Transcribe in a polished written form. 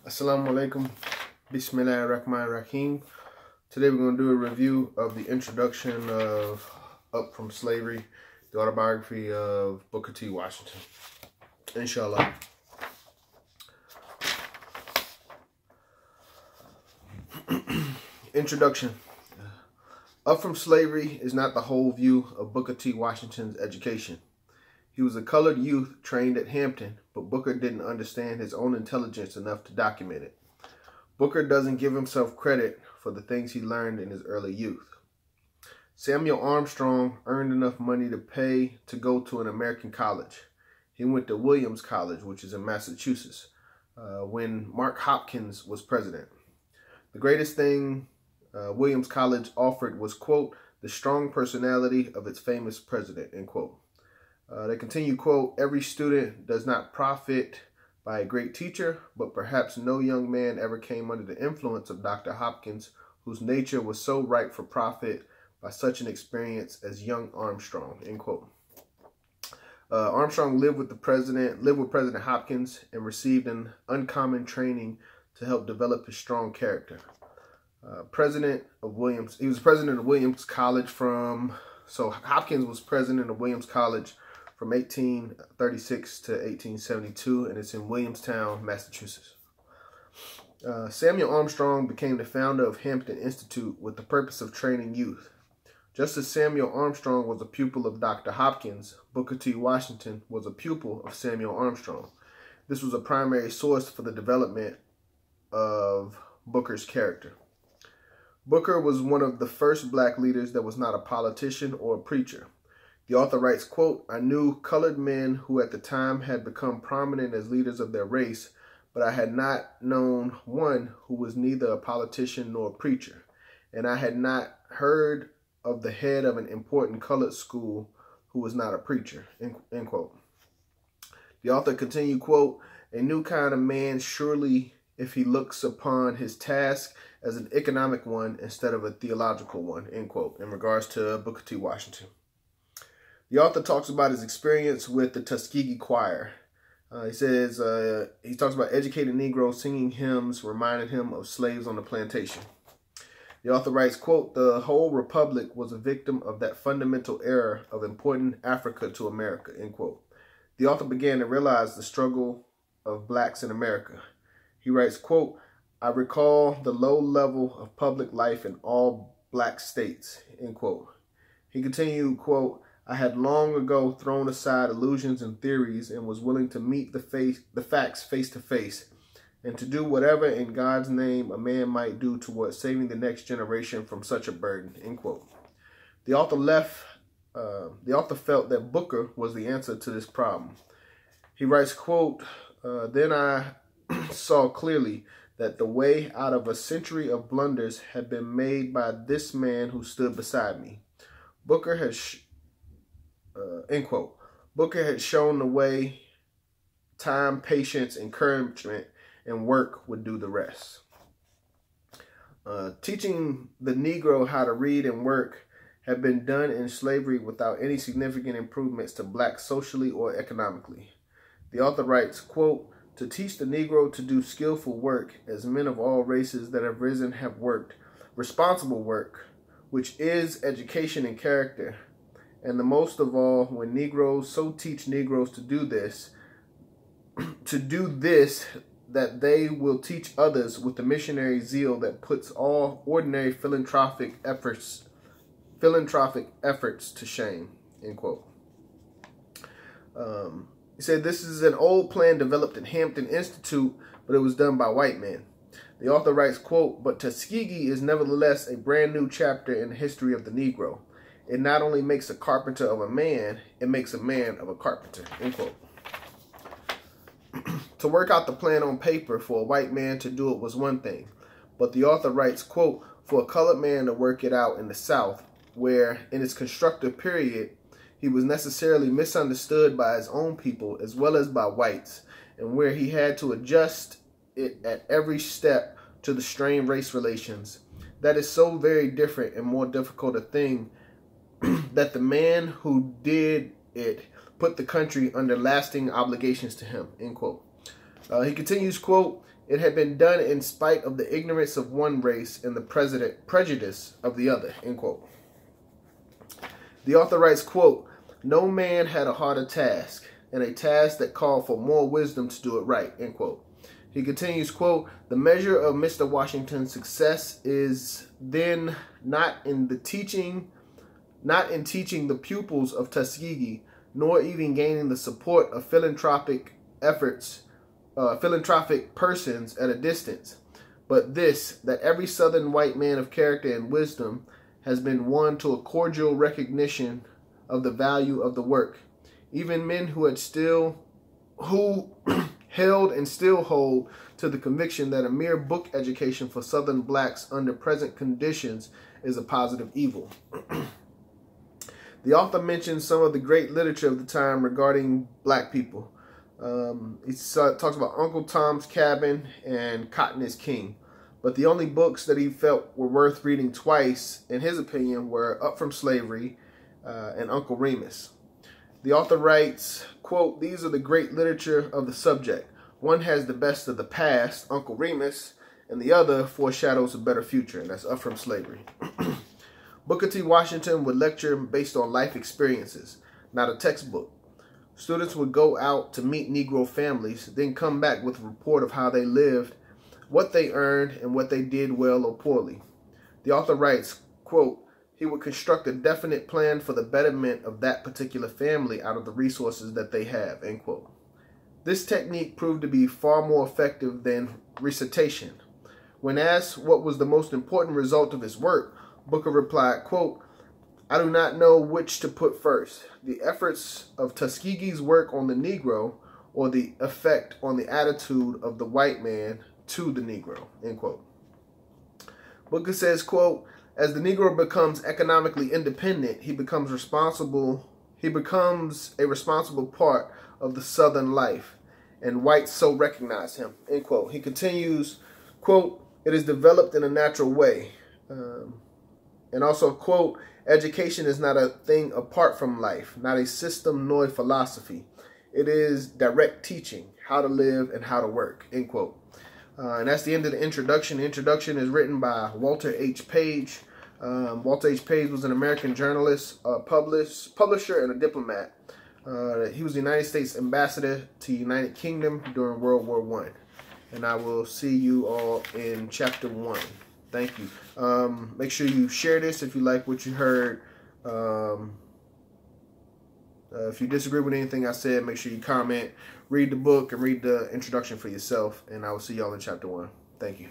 Assalamu alaikum. Bismillah ar-Rahman ar-Rahim. Today we're going to do a review of the introduction of Up From Slavery, the autobiography of Booker T. Washington. Inshallah. Introduction. Up From Slavery is not the whole view of Booker T. Washington's education. He was a colored youth trained at Hampton, but Booker didn't understand his own intelligence enough to document it. Booker doesn't give himself credit for the things he learned in his early youth. Samuel Armstrong earned enough money to pay to go to an American college. He went to Williams College, which is in Massachusetts, when Mark Hopkins was president. The greatest thing Williams College offered was, quote, the strong personality of its famous president, end quote. They continue, quote, every student does not profit by a great teacher, but perhaps no young man ever came under the influence of Dr. Hopkins, whose nature was so ripe for profit by such an experience as young Armstrong, end quote. Armstrong lived with President Hopkins and received an uncommon training to help develop his strong character. He was president of Williams College Hopkins was president of Williams College from 1836 to 1872, and it's in Williamstown, Massachusetts. Samuel Armstrong became the founder of Hampton Institute with the purpose of training youth. Just as Samuel Armstrong was a pupil of Dr. Hopkins, Booker T. Washington was a pupil of Samuel Armstrong. This was a primary source for the development of Booker's character. Booker was one of the first black leaders that was not a politician or a preacher. The author writes, quote, I knew colored men who at the time had become prominent as leaders of their race, but I had not known one who was neither a politician nor a preacher, and I had not heard of the head of an important colored school who was not a preacher, end quote. The author continued, quote, a new kind of man surely if he looks upon his task as an economic one instead of a theological one, end quote, in regards to Booker T. Washington. The author talks about his experience with the Tuskegee Choir. He talks about educated Negroes singing hymns reminding him of slaves on the plantation. The author writes, quote, the whole republic was a victim of that fundamental error of importing Africa to America, end quote. The author began to realize the struggle of blacks in America. He writes, quote, I recall the low level of public life in all black states, end quote. He continued, quote, I had long ago thrown aside illusions and theories and was willing to meet the facts face to face and to do whatever in God's name a man might do towards saving the next generation from such a burden, end quote. The author felt that Booker was the answer to this problem. He writes, quote, then I saw clearly that the way out of a century of blunders had been made by this man who stood beside me. Booker had end quote. Booker had shown the way. Time, patience, encouragement, and work would do the rest. Teaching the Negro how to read and work had been done in slavery without any significant improvements to blacks socially or economically. The author writes, quote, to teach the Negro to do skillful work as men of all races that have risen have worked, responsible work, which is education and character. And the most of all, when Negroes so teach Negroes to do this, that they will teach others with the missionary zeal that puts all ordinary philanthropic efforts to shame, end quote. He said, this is an old plan developed at Hampton Institute, but it was done by white men. The author writes, quote, but Tuskegee is nevertheless a brand new chapter in the history of the Negro. It not only makes a carpenter of a man, it makes a man of a carpenter, end quote. To work out the plan on paper for a white man to do it was one thing, but the author writes, quote, for a colored man to work it out in the South, where in its constructive period, he was necessarily misunderstood by his own people as well as by whites, and where he had to adjust it at every step to the strained race relations, that is so very different and more difficult a thing that the man who did it put the country under lasting obligations to him, end quote. He continues, quote, It had been done in spite of the ignorance of one race and the prejudice of the other, end quote. The author writes, quote, "No man had a harder task, and a task that called for more wisdom to do it right," end quote. He continues, quote, "The measure of Mr. Washington's success is then not in teaching the pupils of Tuskegee, nor even gaining the support of philanthropic persons at a distance, but this, that every Southern white man of character and wisdom has been won to a cordial recognition of the value of the work. Even men who held and still hold to the conviction that a mere book education for Southern blacks under present conditions is a positive evil." The author mentions some of the great literature of the time regarding black people. He talks about Uncle Tom's Cabin and Cotton is King. But the only books that he felt were worth reading twice, in his opinion, were Up From Slavery and Uncle Remus. The author writes, quote, "These are the great literature of the subject. One has the best of the past, Uncle Remus, and the other foreshadows a better future," and that's Up From Slavery. Booker T. Washington would lecture based on life experiences, not a textbook. Students would go out to meet Negro families, then come back with a report of how they lived, what they earned, and what they did well or poorly. The author writes, quote, "He would construct a definite plan for the betterment of that particular family out of the resources that they have," end quote. This technique proved to be far more effective than recitation. When asked what was the most important result of his work, Booker replied, quote, "I do not know which to put first, the efforts of Tuskegee's work on the Negro or the effect on the attitude of the white man to the Negro," end quote. Booker says, quote, "As the Negro becomes economically independent, he becomes a responsible part of the Southern life, and whites so recognize him," end quote. He continues, quote, "It is developed in a natural way." And also, quote, "Education is not a thing apart from life, not a system nor a philosophy. It is direct teaching, how to live and how to work," end quote. And that's the end of the introduction. The introduction is written by Walter H. Page. Walter H. Page was an American journalist, publisher, and a diplomat. He was the United States ambassador to the United Kingdom during World War I. And I will see you all in chapter 1. Thank you. Make sure you share this if you like what you heard. If you disagree with anything I said, make sure you comment, read the book, and read the introduction for yourself. And I will see y'all in chapter 1. Thank you.